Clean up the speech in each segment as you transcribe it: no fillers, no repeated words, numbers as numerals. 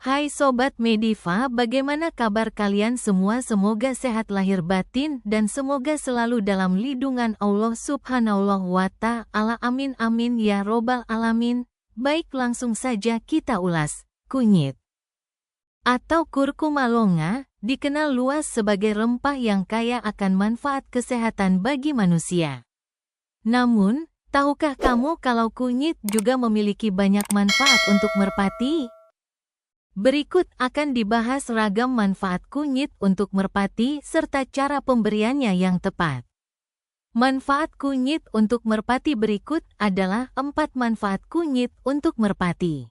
Hai Sobat Mediva, bagaimana kabar kalian semua? Semoga sehat lahir batin dan semoga selalu dalam lindungan Allah Subhanahu wa Ta'ala. Amin amin ya robbal alamin. Baik, langsung saja kita ulas. Kunyit atau kurkuma longa dikenal luas sebagai rempah yang kaya akan manfaat kesehatan bagi manusia. Namun, tahukah kamu kalau kunyit juga memiliki banyak manfaat untuk merpati? Berikut akan dibahas ragam manfaat kunyit untuk merpati serta cara pemberiannya yang tepat. Manfaat kunyit untuk merpati berikut adalah 4 manfaat kunyit untuk merpati.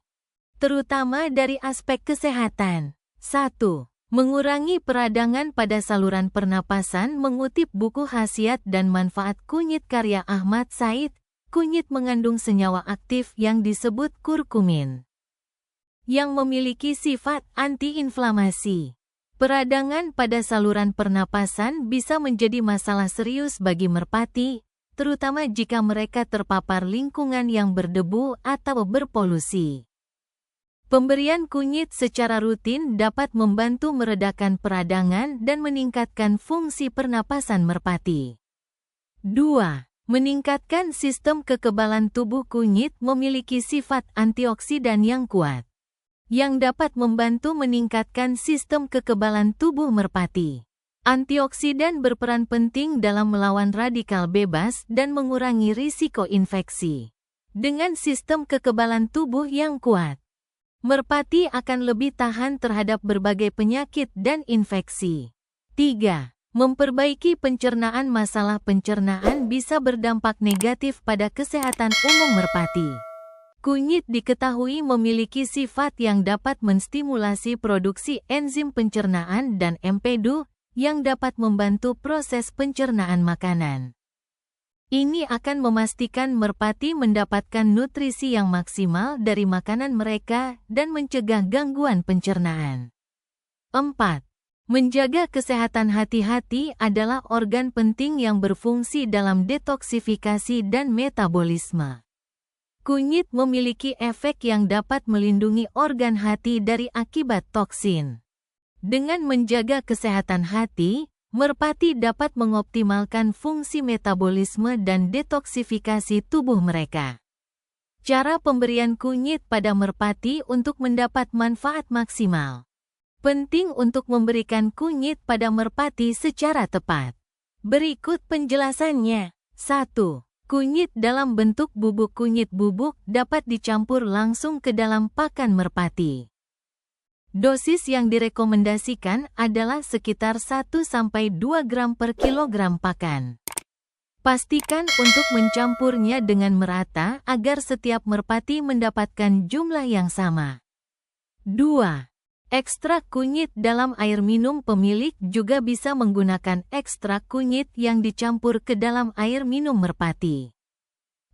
Terutama dari aspek kesehatan. 1. Mengurangi peradangan pada saluran pernapasan. Mengutip buku khasiat dan manfaat kunyit karya Ahmad Said, kunyit mengandung senyawa aktif yang disebut kurkumin, yang memiliki sifat antiinflamasi. Peradangan pada saluran pernapasan bisa menjadi masalah serius bagi merpati, terutama jika mereka terpapar lingkungan yang berdebu atau berpolusi. Pemberian kunyit secara rutin dapat membantu meredakan peradangan dan meningkatkan fungsi pernapasan merpati. 2. Meningkatkan sistem kekebalan tubuh. Kunyit memiliki sifat antioksidan yang kuat, yang dapat membantu meningkatkan sistem kekebalan tubuh merpati. Antioksidan berperan penting dalam melawan radikal bebas dan mengurangi risiko infeksi. Dengan sistem kekebalan tubuh yang kuat, merpati akan lebih tahan terhadap berbagai penyakit dan infeksi. 3. Memperbaiki pencernaan. Masalah pencernaan bisa berdampak negatif pada kesehatan umum merpati. Kunyit diketahui memiliki sifat yang dapat menstimulasi produksi enzim pencernaan dan empedu yang dapat membantu proses pencernaan makanan. Ini akan memastikan merpati mendapatkan nutrisi yang maksimal dari makanan mereka dan mencegah gangguan pencernaan. 4. Menjaga kesehatan. Hati-hati adalah organ penting yang berfungsi dalam detoksifikasi dan metabolisme. Kunyit memiliki efek yang dapat melindungi organ hati dari akibat toksin. Dengan menjaga kesehatan hati, merpati dapat mengoptimalkan fungsi metabolisme dan detoksifikasi tubuh mereka. Cara pemberian kunyit pada merpati untuk mendapat manfaat maksimal. Penting untuk memberikan kunyit pada merpati secara tepat. Berikut penjelasannya. 1. Kunyit dalam bentuk bubuk. Kunyit bubuk dapat dicampur langsung ke dalam pakan merpati. Dosis yang direkomendasikan adalah sekitar 1-2 gram per kilogram pakan. Pastikan untuk mencampurnya dengan merata agar setiap merpati mendapatkan jumlah yang sama. 2. Ekstrak kunyit dalam air minum. Pemilik juga bisa menggunakan ekstrak kunyit yang dicampur ke dalam air minum merpati.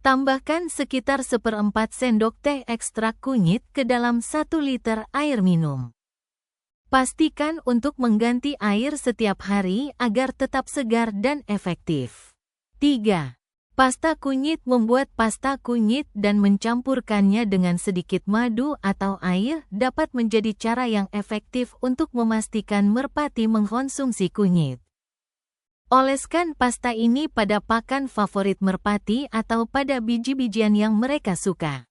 Tambahkan sekitar 1/4 sendok teh ekstrak kunyit ke dalam 1 liter air minum. Pastikan untuk mengganti air setiap hari agar tetap segar dan efektif. 3. Pasta kunyit. Membuat pasta kunyit dan mencampurkannya dengan sedikit madu atau air dapat menjadi cara yang efektif untuk memastikan merpati mengkonsumsi kunyit. Oleskan pasta ini pada pakan favorit merpati atau pada biji-bijian yang mereka suka.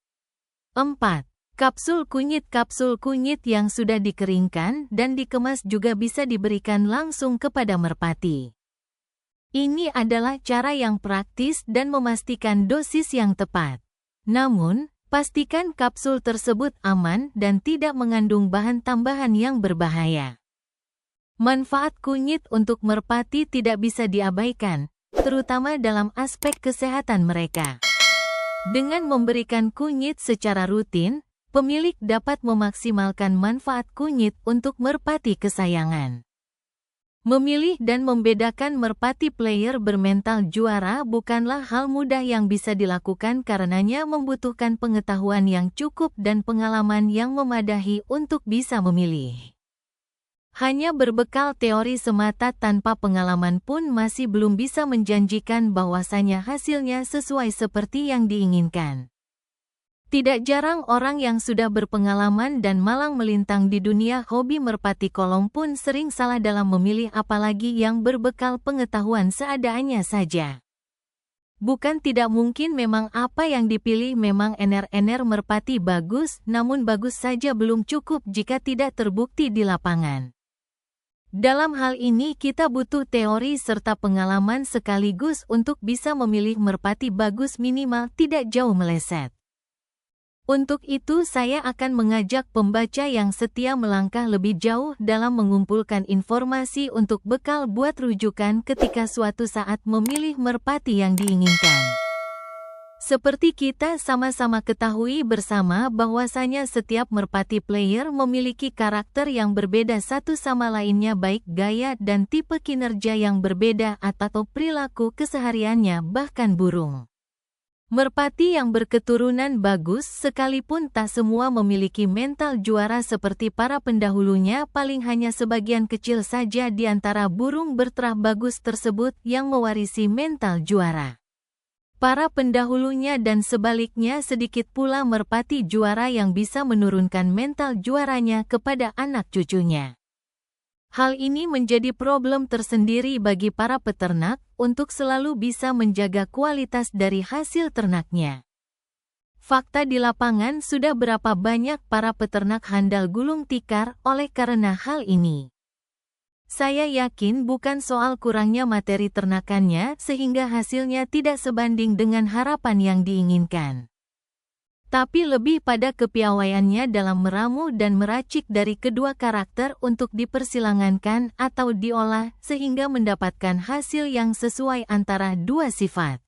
4. Kapsul kunyit. Kapsul kunyit yang sudah dikeringkan dan dikemas juga bisa diberikan langsung kepada merpati. Ini adalah cara yang praktis dan memastikan dosis yang tepat. Namun, pastikan kapsul tersebut aman dan tidak mengandung bahan tambahan yang berbahaya. Manfaat kunyit untuk merpati tidak bisa diabaikan, terutama dalam aspek kesehatan mereka. Dengan memberikan kunyit secara rutin, pemilik dapat memaksimalkan manfaat kunyit untuk merpati kesayangan. Memilih dan membedakan merpati player bermental juara bukanlah hal mudah yang bisa dilakukan karenanya membutuhkan pengetahuan yang cukup dan pengalaman yang memadahi untuk bisa memilih. Hanya berbekal teori semata tanpa pengalaman pun masih belum bisa menjanjikan bahwasanya hasilnya sesuai seperti yang diinginkan. Tidak jarang orang yang sudah berpengalaman dan malang melintang di dunia hobi merpati kolong pun sering salah dalam memilih, apalagi yang berbekal pengetahuan seadanya saja. Bukan tidak mungkin memang apa yang dipilih memang ener-ener merpati bagus, namun bagus saja belum cukup jika tidak terbukti di lapangan. Dalam hal ini kita butuh teori serta pengalaman sekaligus untuk bisa memilih merpati bagus, minimal tidak jauh meleset. Untuk itu saya akan mengajak pembaca yang setia melangkah lebih jauh dalam mengumpulkan informasi untuk bekal buat rujukan ketika suatu saat memilih merpati yang diinginkan. Seperti kita sama-sama ketahui bersama bahwasanya setiap merpati player memiliki karakter yang berbeda satu sama lainnya, baik gaya dan tipe kinerja yang berbeda atau perilaku kesehariannya, bahkan burung merpati yang berketurunan bagus sekalipun tak semua memiliki mental juara seperti para pendahulunya, paling hanya sebagian kecil saja di antara burung berterah bagus tersebut yang mewarisi mental juara para pendahulunya, dan sebaliknya sedikit pula merpati juara yang bisa menurunkan mental juaranya kepada anak cucunya. Hal ini menjadi problem tersendiri bagi para peternak untuk selalu bisa menjaga kualitas dari hasil ternaknya. Fakta di lapangan sudah berapa banyak para peternak handal gulung tikar oleh karena hal ini. Saya yakin bukan soal kurangnya materi ternakannya sehingga hasilnya tidak sebanding dengan harapan yang diinginkan, tapi lebih pada kepiawaiannya dalam meramu dan meracik dari kedua karakter untuk dipersilangankan atau diolah sehingga mendapatkan hasil yang sesuai antara dua sifat,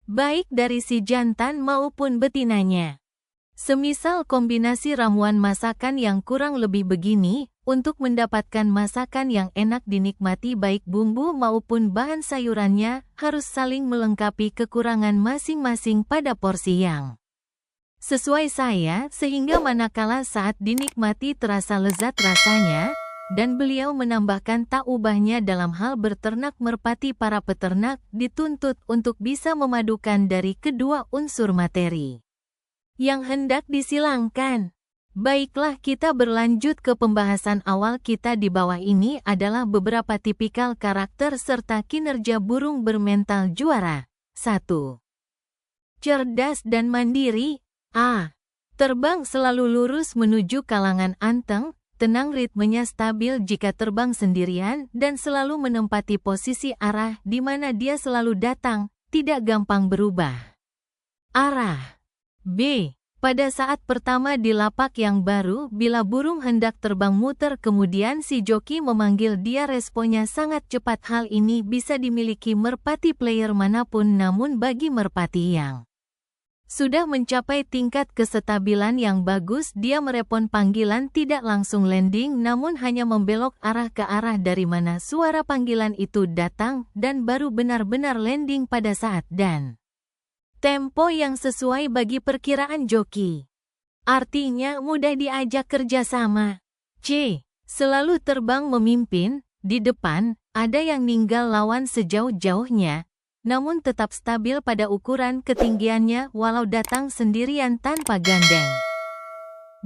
baik dari si jantan maupun betinanya. Semisal kombinasi ramuan masakan yang kurang lebih begini, untuk mendapatkan masakan yang enak dinikmati baik bumbu maupun bahan sayurannya harus saling melengkapi kekurangan masing-masing pada porsi yang sesuai saya, sehingga manakala saat dinikmati terasa lezat rasanya, dan beliau menambahkan tak ubahnya dalam hal berternak merpati, para peternak dituntut untuk bisa memadukan dari kedua unsur materi yang hendak disilangkan. Baiklah, kita berlanjut ke pembahasan awal kita. Di bawah ini adalah beberapa tipikal karakter serta kinerja burung bermental juara. 1. Cerdas dan mandiri. A. Terbang selalu lurus menuju kalangan anteng, tenang, ritmenya stabil jika terbang sendirian, dan selalu menempati posisi arah di mana dia selalu datang, tidak gampang berubah arah. B. Pada saat pertama di lapak yang baru, bila burung hendak terbang muter kemudian si joki memanggil dia, responnya sangat cepat. Hal ini bisa dimiliki merpati player manapun, namun bagi merpati yang sudah mencapai tingkat kestabilan yang bagus, dia merespon panggilan tidak langsung landing, namun hanya membelok arah ke arah dari mana suara panggilan itu datang, dan baru benar-benar landing pada saat dan tempo yang sesuai bagi perkiraan joki. Artinya mudah diajak kerjasama. C. Selalu terbang memimpin, di depan, ada yang ninggal lawan sejauh-jauhnya, namun tetap stabil pada ukuran ketinggiannya walau datang sendirian tanpa gandeng.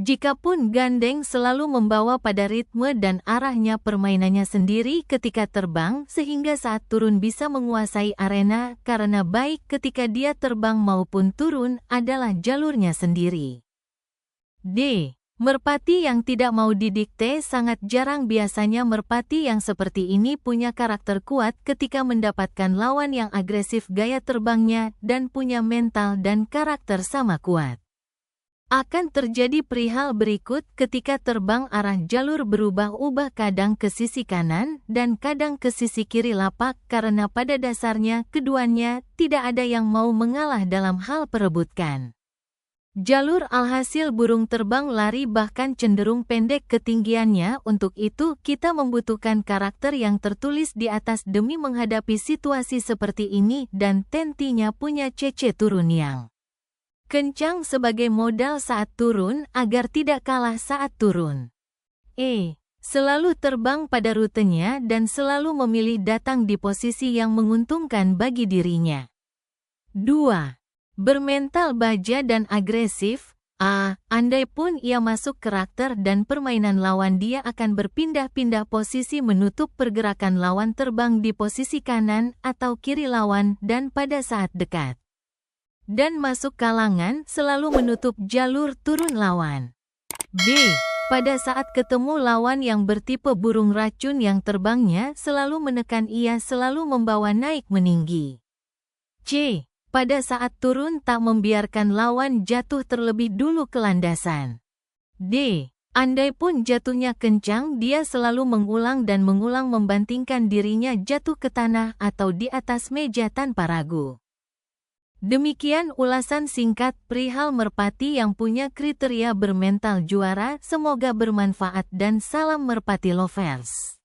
Jikapun gandeng, selalu membawa pada ritme dan arahnya permainannya sendiri ketika terbang, sehingga saat turun bisa menguasai arena, karena baik ketika dia terbang maupun turun adalah jalurnya sendiri. D. Merpati yang tidak mau didikte sangat jarang. Biasanya merpati yang seperti ini punya karakter kuat ketika mendapatkan lawan yang agresif gaya terbangnya dan punya mental dan karakter sama kuat. Akan terjadi perihal berikut ketika terbang, arah jalur berubah-ubah, kadang ke sisi kanan dan kadang ke sisi kiri lapak, karena pada dasarnya keduanya tidak ada yang mau mengalah dalam hal perebutkan jalur. Alhasil burung terbang lari bahkan cenderung pendek ketinggiannya. Untuk itu kita membutuhkan karakter yang tertulis di atas demi menghadapi situasi seperti ini, dan tentunya punya cece turun yang kencang sebagai modal saat turun agar tidak kalah saat turun. E. Selalu terbang pada rutenya dan selalu memilih datang di posisi yang menguntungkan bagi dirinya. 2. Bermental baja dan agresif. Andai pun ia masuk karakter dan permainan lawan, dia akan berpindah-pindah posisi menutup pergerakan lawan, terbang di posisi kanan atau kiri lawan dan pada saat dekat dan masuk kalangan selalu menutup jalur turun lawan. B. Pada saat ketemu lawan yang bertipe burung racun yang terbangnya selalu menekan, ia selalu membawa naik meninggi. C. Pada saat turun tak membiarkan lawan jatuh terlebih dulu ke landasan. D. Andai pun jatuhnya kencang, dia selalu mengulang dan mengulang membantingkan dirinya jatuh ke tanah atau di atas meja tanpa ragu. Demikian ulasan singkat perihal merpati yang punya kriteria bermental juara. Semoga bermanfaat dan salam merpati lovers.